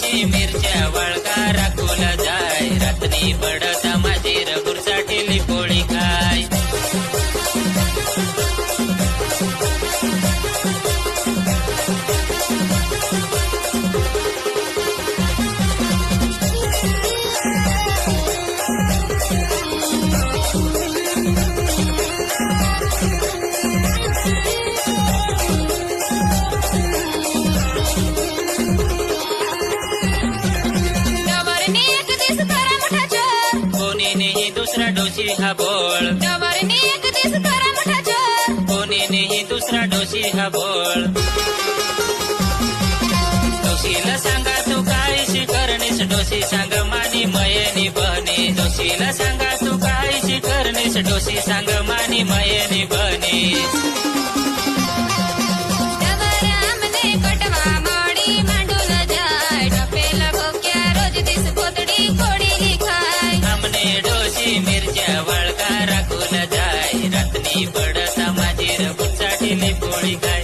डोशी मिरच्या वळका राखूला जाय रातनी पडता माझी रगुरसाठी पोळी खाय दुसरा डोशी हा बोळ एक दिस करा मोठा चोर कोणी नाही दुसरा डोशी हा बोळ डोशीला सांगा तू कायशी करणेस डोशी सांग मानी मयनी बने डोशीला सांगा तू कायशी करणेस डोशी सांग मानी मयनी बने डबऱ्यामध्ये कटवा माडी मांडून जाय डपेला बोक्या रोज दिस पोतडी कोडी खाय आमने डोशी मिरच्या वळका राखून जाय रातनी पडता माझी रगुरसाठी पोळी खाय